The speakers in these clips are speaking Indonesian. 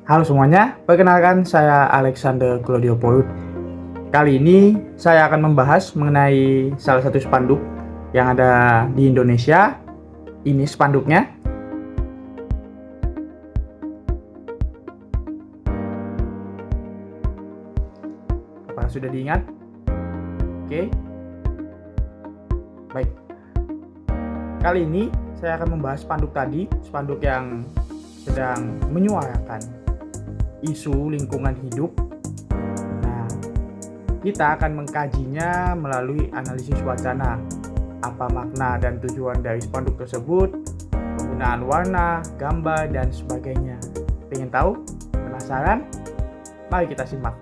Halo semuanya, perkenalkan saya Alexander Claudio Poyut. Kali ini saya akan membahas mengenai salah satu spanduk yang ada di Indonesia. Ini spanduknya. Apakah sudah diingat? Oke. Baik. Kali ini saya akan membahas spanduk tadi, spanduk yang sedang menyuarakan isu lingkungan hidup. Nah, kita akan mengkajinya melalui analisis wacana. Apa makna dan tujuan dari spanduk tersebut, penggunaan warna, gambar, dan sebagainya. Pengen tahu? Penasaran? Mari kita simak.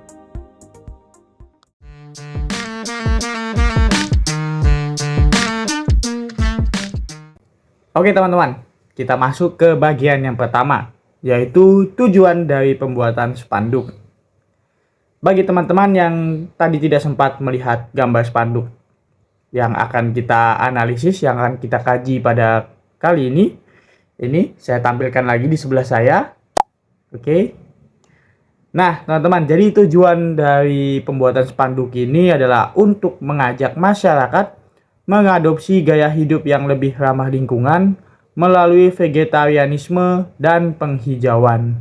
Oke teman-teman, kita masuk ke bagian yang pertama, yaitu tujuan dari pembuatan spanduk. Bagi teman-teman yang tadi tidak sempat melihat gambar spanduk yang akan kita analisis, yang akan kita kaji pada kali ini saya tampilkan lagi di sebelah saya. Oke. Nah, teman-teman, jadi tujuan dari pembuatan spanduk ini adalah untuk mengajak masyarakat mengadopsi gaya hidup yang lebih ramah lingkungan melalui vegetarianisme dan penghijauan.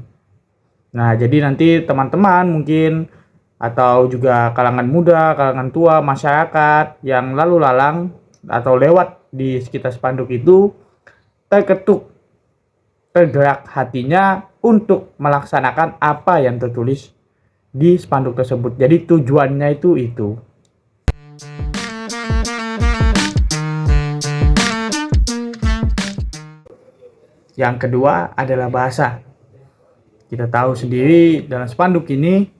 Nah, jadi nanti teman-teman mungkin atau juga kalangan muda, kalangan tua, masyarakat yang lalu lalang atau lewat di sekitar spanduk itu terketuk, tergerak hatinya untuk melaksanakan apa yang tertulis di spanduk tersebut. Jadi tujuannya itu. Yang kedua adalah bahasa. Kita tahu sendiri dalam spanduk ini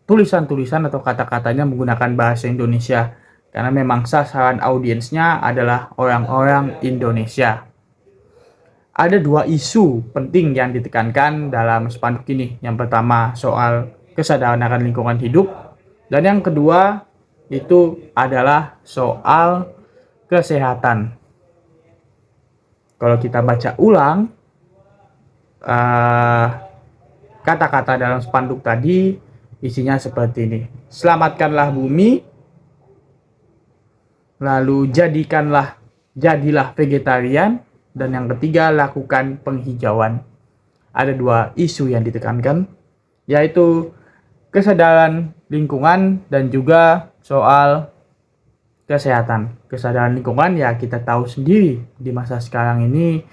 tulisan-tulisan atau kata-katanya menggunakan bahasa Indonesia karena memang sasaran audiensnya adalah orang-orang Indonesia. Ada dua isu penting yang ditekankan dalam spanduk ini. Yang pertama soal kesadaran akan lingkungan hidup, dan yang kedua itu adalah soal kesehatan. Kalau kita baca ulang kata-kata dalam spanduk tadi, isinya seperti ini. Selamatkanlah bumi, lalu jadilah vegetarian, dan yang ketiga lakukan penghijauan. Ada dua isu yang ditekankan, yaitu kesadaran lingkungan dan juga soal kesehatan. Kesadaran lingkungan ya kita tahu sendiri di masa sekarang ini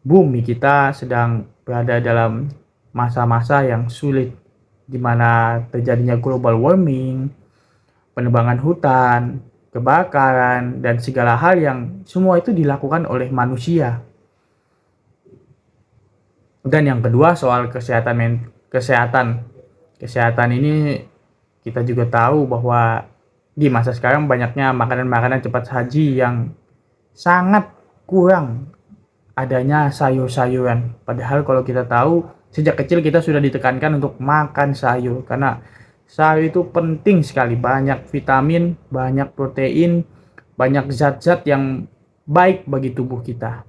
bumi kita sedang berada dalam masa-masa yang sulit, di mana terjadinya global warming, penebangan hutan, kebakaran, dan segala hal yang semua itu dilakukan oleh manusia. Dan yang kedua soal kesehatan. Kesehatan ini kita juga tahu bahwa di masa sekarang banyaknya makanan-makanan cepat saji yang sangat kurang adanya sayur-sayuran. Padahal kalau kita tahu sejak kecil kita sudah ditekankan untuk makan sayur, karena sayur itu penting sekali, banyak vitamin, banyak protein, banyak zat-zat yang baik bagi tubuh kita.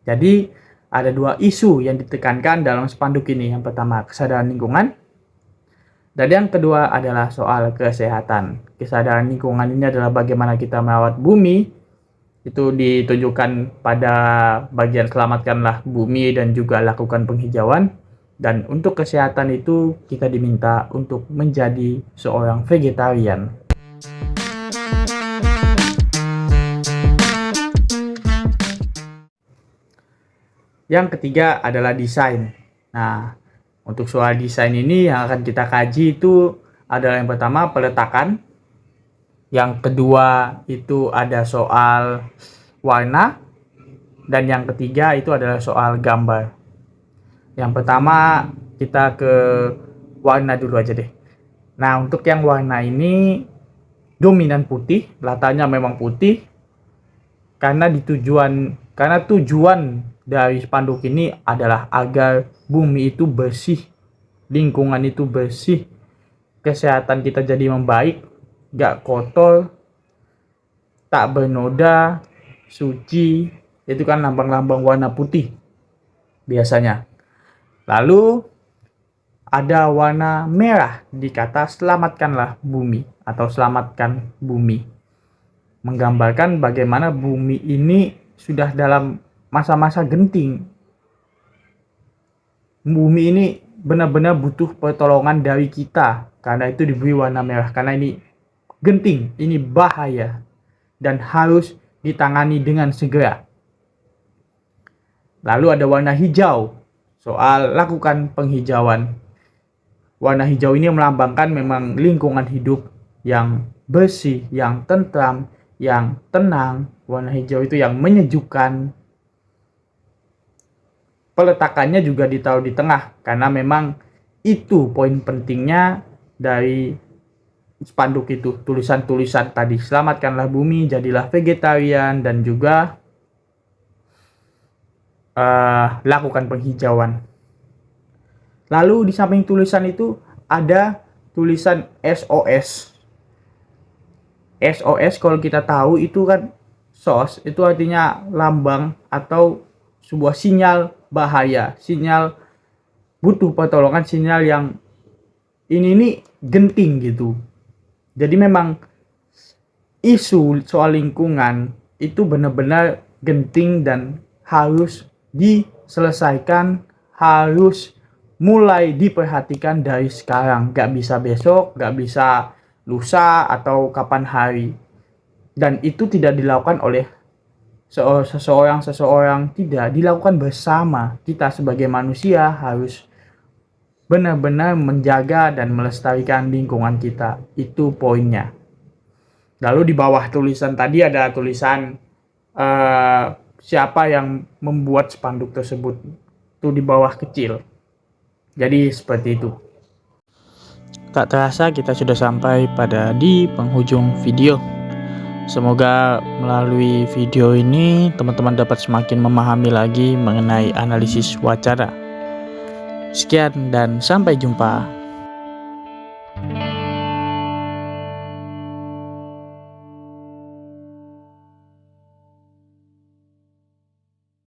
Jadi ada dua isu yang ditekankan dalam spanduk ini. Yang pertama kesadaran lingkungan, dan yang kedua adalah soal kesehatan. Kesadaran lingkungan ini adalah bagaimana kita merawat bumi. Itu ditunjukkan pada bagian selamatkanlah bumi dan juga lakukan penghijauan. Dan untuk kesehatan itu kita diminta untuk menjadi seorang vegetarian. Yang ketiga adalah desain. Nah, untuk soal desain ini yang akan kita kaji itu adalah yang pertama peletakan, yang kedua itu ada soal warna, dan yang ketiga itu adalah soal gambar. Yang pertama kita ke warna dulu aja deh. Nah, untuk yang warna ini dominan putih, latarnya memang putih karena tujuan dari spanduk ini adalah agar bumi itu bersih, lingkungan itu bersih, kesehatan kita jadi membaik, gak kotor, tak bernoda, suci. Itu kan lambang-lambang warna putih biasanya. Lalu ada warna merah di kata selamatkanlah bumi atau selamatkan bumi. Menggambarkan bagaimana bumi ini sudah dalam masa-masa genting. Bumi ini benar-benar butuh pertolongan dari kita. Karena itu diberi warna merah. Karena ini genting, ini bahaya. Dan harus ditangani dengan segera. Lalu ada warna hijau. Soal lakukan penghijauan. Warna hijau ini melambangkan memang lingkungan hidup yang bersih, yang tentram, yang tenang. Warna hijau itu yang menyejukkan. Peletakannya juga ditaruh di tengah karena memang itu poin pentingnya dari spanduk itu, tulisan-tulisan tadi, selamatkanlah bumi, jadilah vegetarian, dan juga lakukan penghijauan. Lalu di samping tulisan itu ada tulisan SOS. SOS kalau kita tahu itu kan SOS itu artinya lambang atau sebuah sinyal bahaya, sinyal butuh pertolongan, sinyal yang ini genting gitu. Jadi memang isu soal lingkungan itu benar-benar genting dan harus diselesaikan, harus mulai diperhatikan dari sekarang. Gak bisa besok, gak bisa lusa atau kapan hari. Dan itu tidak dilakukan oleh seseorang, tidak dilakukan bersama. Kita sebagai manusia harus benar-benar menjaga dan melestarikan lingkungan kita. Itu poinnya. Lalu di bawah tulisan tadi ada tulisan siapa yang membuat spanduk tersebut. Itu di bawah kecil. Jadi seperti itu. Tak terasa kita sudah sampai di penghujung video. Semoga melalui video ini teman-teman dapat semakin memahami lagi mengenai analisis wacara. Sekian dan sampai jumpa.